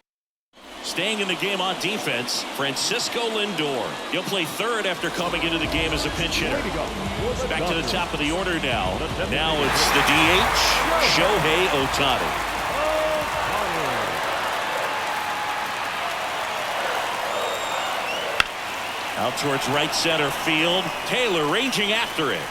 Staying in the game on defense, Francisco Lindor. He'll play 3rd after coming into the game as a pinch hitter. Back to the top of the order now. Now it's the DH, Shohei Ohtani. Out towards right center field. Taylor ranging after it.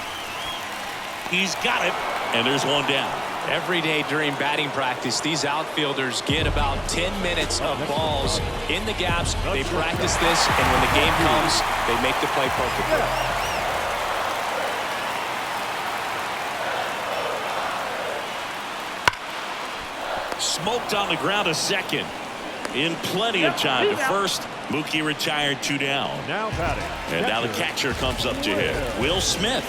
He's got it, and there's 1 down. Every day during batting practice, these outfielders get about 10 minutes of balls in the gaps. They practice this, and when the game comes, they make the play perfectly. Smoked on the ground a second. In plenty of time to first. Mookie retired 2 down. Now batting. And now the catcher comes up to hit. Will Smith.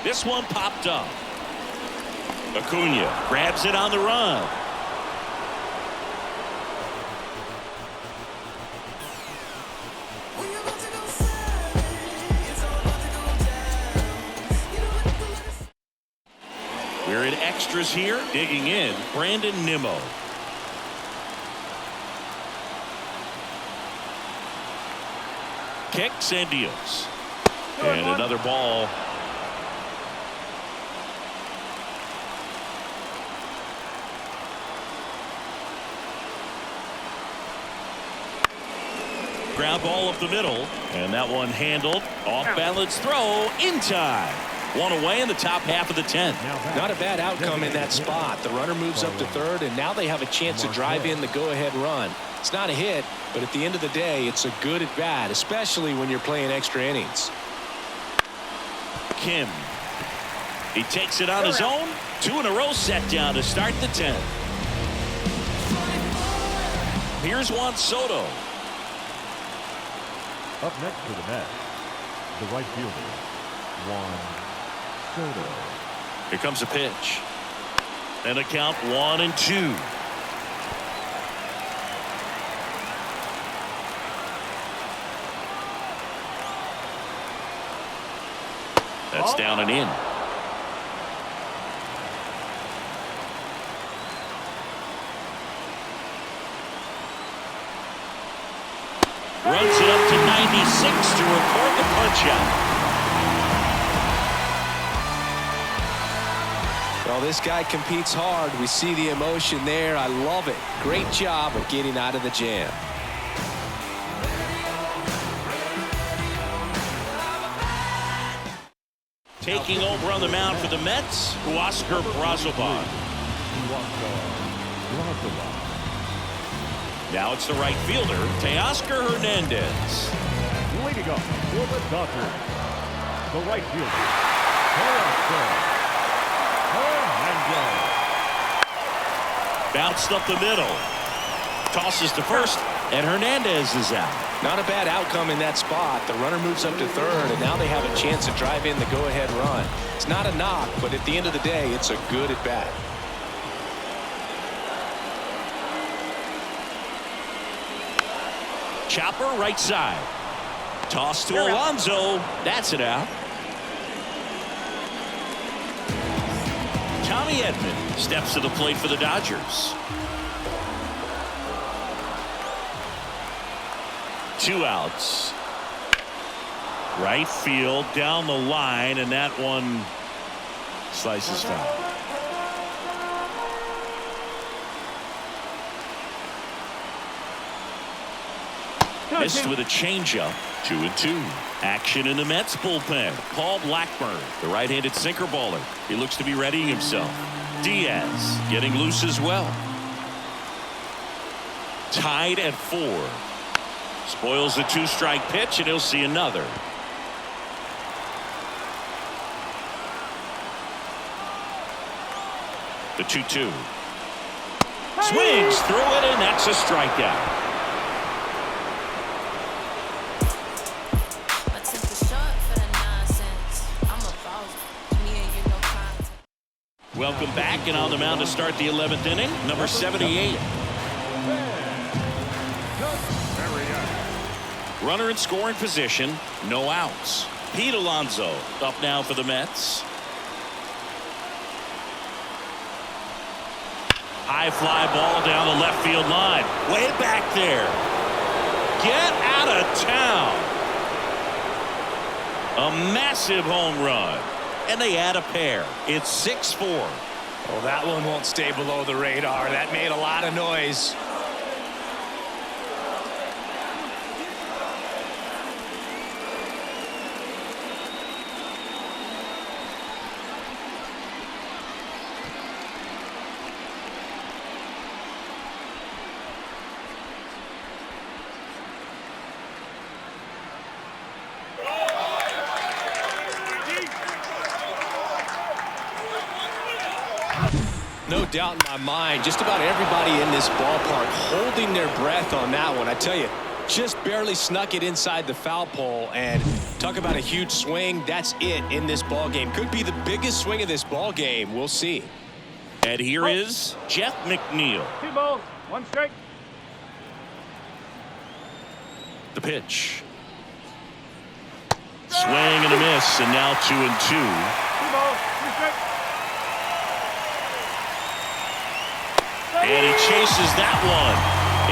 This one popped up. Acuna grabs it on the run. We're in extras here. Digging in, Brandon Nimmo. Kicks and deals. And another ball. Ground ball up the middle, and that one handled. Off balance throw in time. One away in the top half of the 10th. Not a bad outcome in that spot. The runner moves up to third, and now they have a chance to drive in the go-ahead run. It's not a hit, but at the end of the day, it's a good at bat, especially when you're playing extra innings. Kim. He takes it on his own. 2 in a row set down to start the 10th. Here's Juan Soto. Up next for the Mets, the right fielder, Juan Soto. Here comes a pitch. And a count 1-2. That's down and in. Runs it up to 96 to record the punch-out. Well, this guy competes hard. We see the emotion there. I love it. Great job of getting out of the jam. Taking over on the mound for the Mets, Oscar Brazoban. Now it's the right fielder, Teoscar Hernandez. Leading up for the Dodgers, the right fielder, Teoscar Hernandez. Bounced up the middle. Tosses to first, and Hernandez is out. Not a bad outcome in that spot. The runner moves up to third, and now they have a chance to drive in the go-ahead run. It's not a knock, but at the end of the day, it's a good at bat. Chopper right side. Toss to Alonso. That's it out. Tommy Edman steps to the plate for the Dodgers. 2 outs. Right field down the line, and that one slices foul. Missed with a changeup. 2-2. Action in the Mets bullpen. Paul Blackburn, the right-handed sinker baller. He looks to be readying himself. Diaz getting loose as well. Tied at 4. Spoils the 2-strike pitch, and he'll see another. The 2-2. Swings through it, and that's a strikeout. Welcome back, and on the mound to start the 11th inning, number 78. Runner in scoring position, no outs. Pete Alonso up now for the Mets. High fly ball down the left field line. Way back there. Get out of town. A massive home run. And they add a pair. It's 6-4. Well, that one won't stay below the radar. That made a lot of noise. No doubt in my mind, just about everybody in this ballpark holding their breath on that one. I tell you, just barely snuck it inside the foul pole, and talk about a huge swing. That's it in this ball game. Could be the biggest swing of this ball game. We'll see. And here is Jeff McNeil. 2 balls, 1 strike. The pitch. Swing and a miss, and now 2-2. 2 balls, 3 strikes. And he chases that one.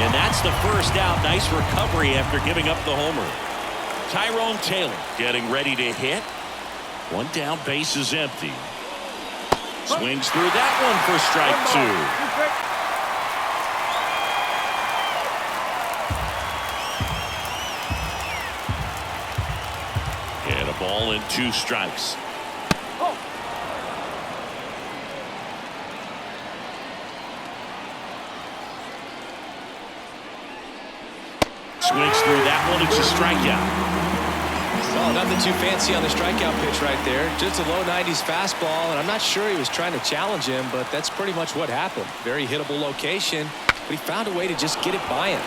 And that's the first out. Nice recovery after giving up the homer. Tyrone Taylor getting ready to hit. 1 down, base is empty. Swings through that one for strike 2. And a ball and 2 strikes. Swings through that one. It's a strikeout. Oh, nothing too fancy on the strikeout pitch right there. Just a low 90s fastball, and I'm not sure he was trying to challenge him, but that's pretty much what happened. Very hittable location, but he found a way to just get it by him.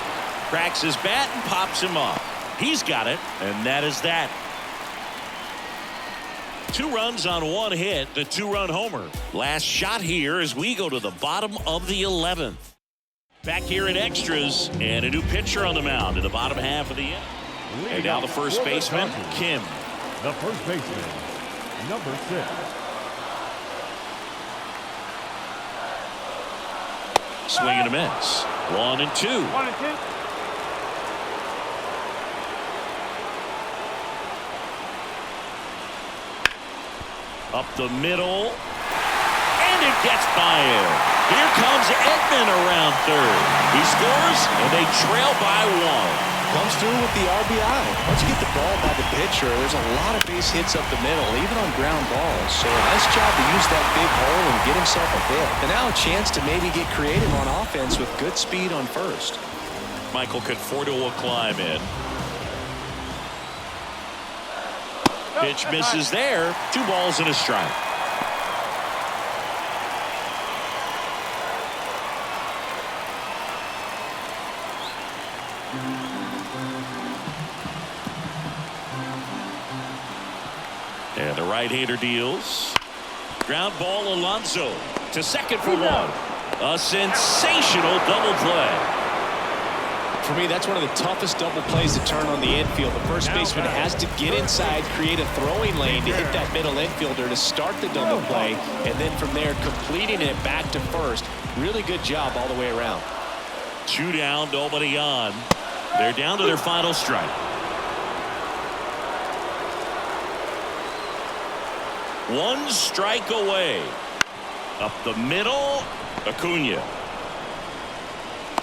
Cracks his bat and pops him off. He's got it, and that is that. 2 runs on 1 hit, the 2-run homer. Last shot here as we go to the bottom of the 11th. Back here in extras, and a new pitcher on the mound in the bottom half of the inning. And now the first baseman, Kim. The first baseman, number 6. Swing and a miss. 1-2. 1-2. Up the middle. And it gets by him. Here comes Edman around third. He scores, and they trail by 1. Comes through with the RBI. Once you get the ball by the pitcher, there's a lot of base hits up the middle, even on ground balls. So nice job to use that big hole and get himself a hit. And now a chance to maybe get creative on offense with good speed on first. Michael Conforto will climb in. Pitch misses there. 2 balls and a strike. And the right-hander deals. Ground ball, Alonso to second for 1. A sensational double play. For me, that's one of the toughest double plays to turn on the infield. The first baseman has to get inside, create a throwing lane to hit that middle infielder to start the double play, and then from there completing it back to first. Really good job all the way around. 2 down, nobody on. They're down to their final strike. One strike away. Up the middle, Acuna.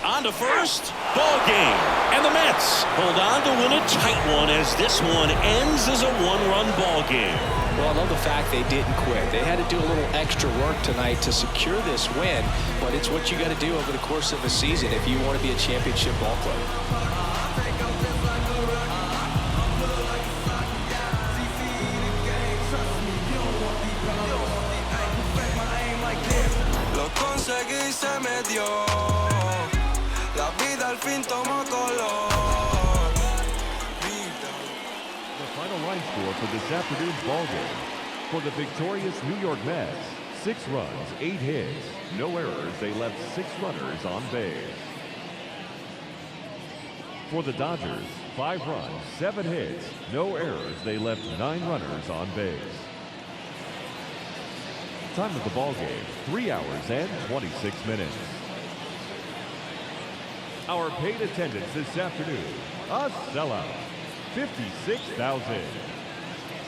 On to first, ball game. And the Mets hold on to win a tight one as this one ends as a 1-run ball game. Well, I love the fact they didn't quit. They had to do a little extra work tonight to secure this win, but it's what you got to do over the course of a season if you want to be a championship ball club. Conseguí, se me dio. La vida al fin tomó color. The final line score for this afternoon's ball game. For the victorious New York Mets, 6 runs, 8 hits, no errors. They left 6 runners on base. For the Dodgers, 5 runs, 7 hits, no errors. They left 9 runners on base. Time of the ball game, 3 hours and 26 minutes. Our paid attendance this afternoon, a sellout, 56,000.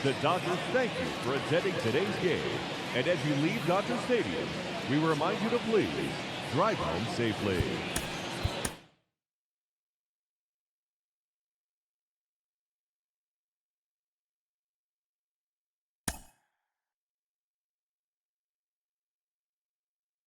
The Dodgers thank you for attending today's game. And as you leave Dodger Stadium, we remind you to please drive home safely.